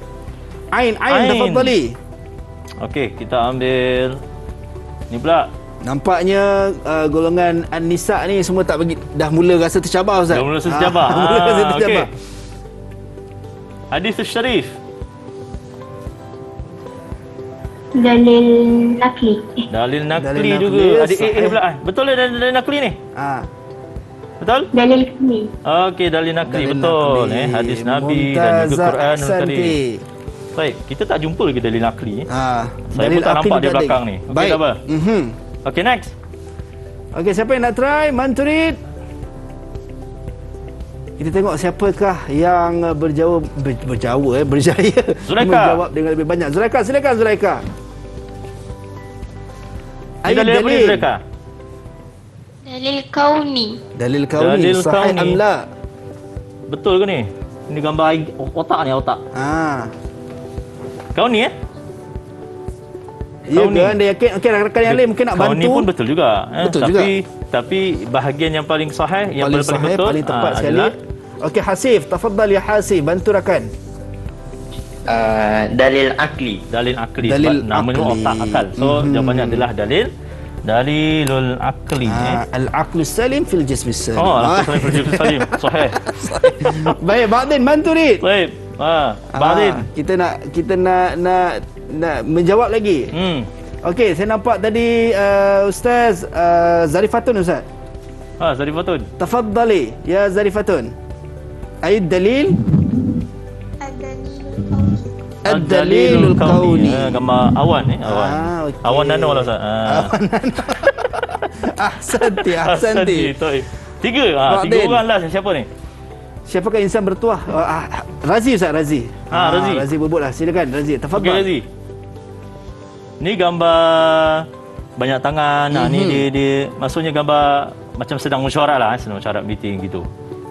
Ain, Ain. tafadhali. Okey, kita ambil ni pula. Nampaknya golongan An-Nisa ni semua tak bagi, dah mula rasa tercabar Ustaz. Dah mula rasa tercabar. Mula rasa tercabar. Okey. Hadis syarif. Dalil nakli. Dalil nakli Dalil nakli, juga. Ada sahih. pula. Betul lah dalil nakli ni? Betul? Dalil kauni. Okey, dalil nakli. Dalil Betul. nakli. Hadis Nabi dan juga Mumtazah Quran ahsanti. Karim. Baik, kita tak jumpa lagi dalil nakli. Saya dalil pun tak nampak akli di tak belakang ada. ni. Okey, Baik. tak apa. Okey, next. Okey, siapa yang nak try? Manturid. Kita tengok siapakah yang berjaya Zulaikha. menjawab dengan lebih banyak. Zulaikha, silakan Zulaikha. Ni dalil apa ni, Zulaikha? Dalil kauni. Dalil kauni. Dalil Sahih kauni. amla. Betul ke ni? Ini gambar otak ni, otak. Kau ni Ya Kauni. ke? Anda yakin? Okey, rakan-rakan yang lain mungkin nak Kau bantu. ni pun betul juga. Betul Tapi bahagian yang paling sahih, yang paling paling sahih, betul paling tepat sekali. adalah Okey, Hasif, tafadhal ya Hasif, bantu rakan. Dalil akli. dalil akli. Dalil Sebab namanya akli. otak akal. So jawapannya adalah dalilul akli. Al-aqlu salim fil jismi salim. Al-Quran Salim. Sahih. Baik, Ba'din, Manturid. Baik. Ba'din. Kita nak menjawab lagi. Okey, saya nampak tadi Ustaz Zarifatun Ustaz. Zarifatun. Tafadhali ya Zarifatun. Ay dalil Ad-dalilul kauni. Ad-dalilul kauni. Gambar awan awan. Okey. Awan nano lah Ustaz. Ahsanti. Tiga. Tiga Fadil. orang lah. Siapa ni? Siapakah insan bertuah? Razi Ustaz, Razi. Razi. Razi bubut lah. Silakan Razi. Okey Tafadhal. Razi. Ni gambar banyak tangan. Ni dia maksudnya gambar macam sedang mesyuarat lah, sedang mesyuarat meeting gitu.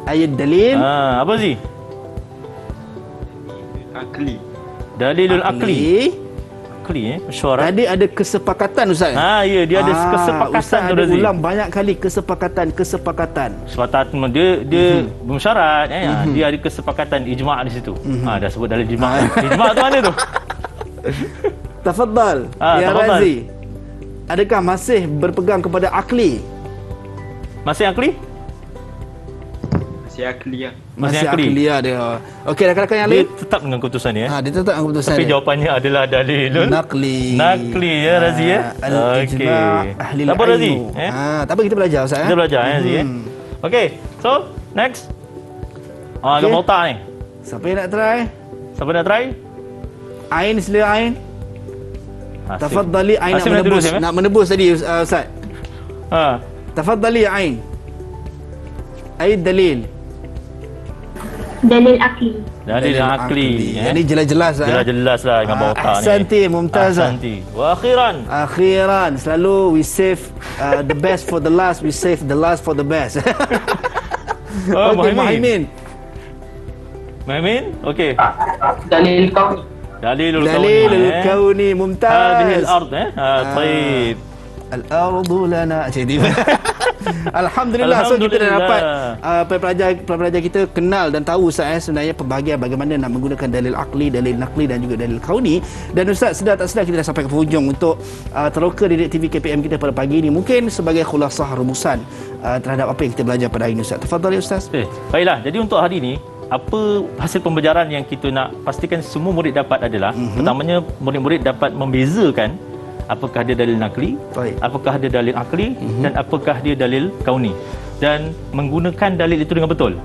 Ayat dalil. Apa Zi? Akli. Dalilul akli. Akli mesyuarat. Tadi ada kesepakatan Ustaz. Ya, dia ada kesepakatan Ustaz tu ada Razi. ulang banyak kali kesepakatan. Kesepakatan dia bersyarat dia ada kesepakatan ijma' di situ. Dah sebut dalil ijma'. Ijma' tu mana tu? Tafadhal. Ya tafadhal. Razi. Adakah masih berpegang kepada akli? Masih akli? Si akli lah. Masih akli. akli dia. Okey, rakan-rakan yang Dia lain. tetap dengan keputusan dia. Dia tetap dengan keputusan Tapi dia. jawapannya adalah dalilul Nakli. Nakli ya Razi ya. Al-ijma' ahli Tak apa Razi? Tak apa, kita belajar Ustaz. Kita belajar Razi ya. Okey. So, next. Gambar otak ni. Siapa yang nak try? Siapa nak try? Ain, sila Ain. Hasim. Tafadhali Ain nak Hasim nak menebus. terus, ya? Nak menebus tadi Ustaz. Tafadhali Ain. Ayat dalil. Dalil akli. Dalil akli. Ini jelas-jelas Jelas-jelas lah gambar otak ni. Ahsanti, mumtazah. Ahsanti. Wa akhiran. Selalu we save the best for the last, we save the last for the best. Muhaimin. Muhaimin? Okey. Dalil kauni. Dalilul kauni mumtaz. Hadhihi al-ard طيب. Al-ardu lana. Alhamdulillah. So kita dah dapat pelajar kita kenal dan tahu Ustaz sebenarnya pembahagian bagaimana nak menggunakan dalil akli, dalil nakli dan juga dalil kauni. Dan Ustaz, sedar tak sedar kita dah sampai ke hujung untuk teroka Didik TV KPM kita pada pagi ini. Mungkin sebagai khulasah rumusan terhadap apa yang kita belajar pada hari ini Ustaz. Tafadhal ya Ustaz. Baiklah, jadi untuk hari ini apa hasil pembelajaran yang kita nak pastikan semua murid dapat adalah pertamanya murid-murid dapat membezakan apakah dia dalil nakli, apakah dia dalil akli dan apakah dia dalil kauni, dan menggunakan dalil itu dengan betul.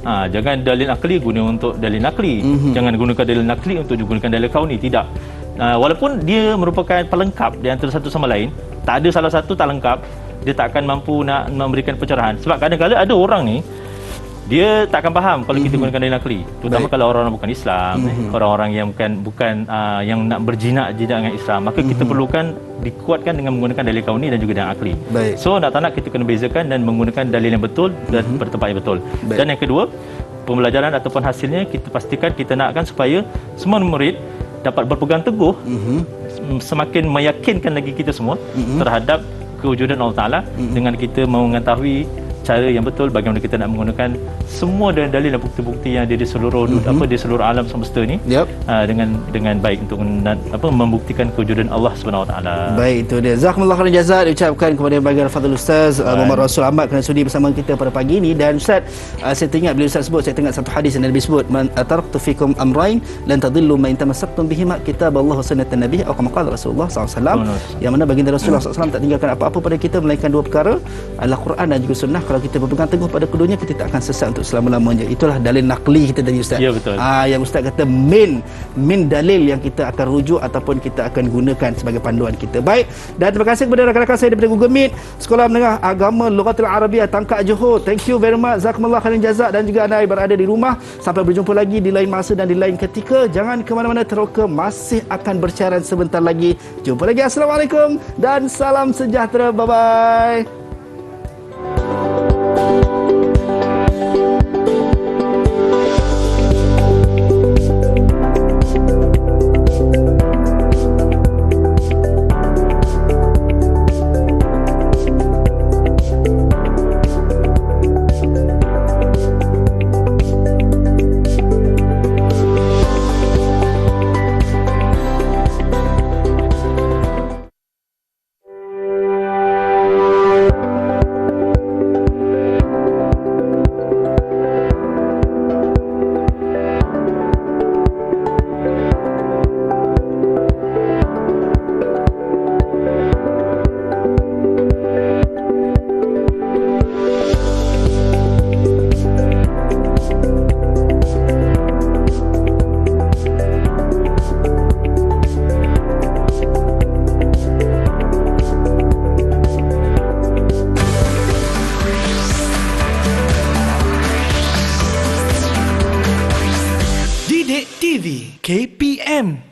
Jangan dalil akli guna untuk dalil nakli, jangan gunakan dalil nakli untuk gunakan dalil kauni, tidak. Walaupun dia merupakan pelengkap di antara satu sama lain, tak ada salah satu tak lengkap, dia tak akan mampu nak memberikan pencerahan. Sebab kadang-kadang ada orang ni dia tak akan faham kalau kita gunakan dalil nakli, terutama kalau orang-orang bukan Islam, orang-orang yang bukan yang nak berjinak dengan Islam, maka kita perlukan dikuatkan dengan menggunakan dalil kauni dan juga dalil akli. So nak tak nak kita kena bezakan dan menggunakan dalil yang betul dan pada tempat yang betul. Dan yang kedua, pembelajaran ataupun hasilnya kita pastikan kita nakkan supaya semua murid dapat berpegang teguh, semakin meyakinkan lagi kita semua terhadap kewujudan Allah Taala dengan kita mengetahui cara yang betul bagaimana kita nak menggunakan semua dalil dan bukti-bukti yang ada di seluruh di seluruh alam semesta ni dengan baik untuk membuktikan kewujudan Allah Subhanahu Wa Taala. Baik, itu dia. Jazakumullah khairan jazaa diucapkan kepada baginda Fadil Ustaz Muhammad Rasul Ahmad kerana sudi bersama kita pada pagi ini. Dan Ustaz, saya teringat bila Ustaz sebut, saya teringat satu hadis yang Nabi sebut, man taraktu fikum amrain lan tadillu ma in tamassaktum bihima kitaballah wa sunnatan nabi atau kama qala Rasulullah SAW, yang mana baginda Rasulullah SAW tak tinggalkan apa-apa pada kita melainkan dua perkara, Al-Quran dan juga sunnah. Kalau kita berpegang teguh pada keduanya, kita tak akan sesat untuk selama-lamanya. Itulah dalil nakli kita tadi Ustaz. Ya, betul. Yang Ustaz kata min dalil yang kita akan rujuk ataupun kita akan gunakan sebagai panduan kita. Baik, dan terima kasih kepada rakan-rakan saya daripada Google Meet Sekolah Menengah Agama Lughatul Arabiah Tangkak Johor. Thank you very much. Jazakumullah khairan jazak. Dan juga anda yang berada di rumah, sampai berjumpa lagi di lain masa dan di lain ketika. Jangan ke mana-mana, teroka masih akan bersiaran sebentar lagi. Jumpa lagi. Assalamualaikum dan salam sejahtera. Bye-bye. KPM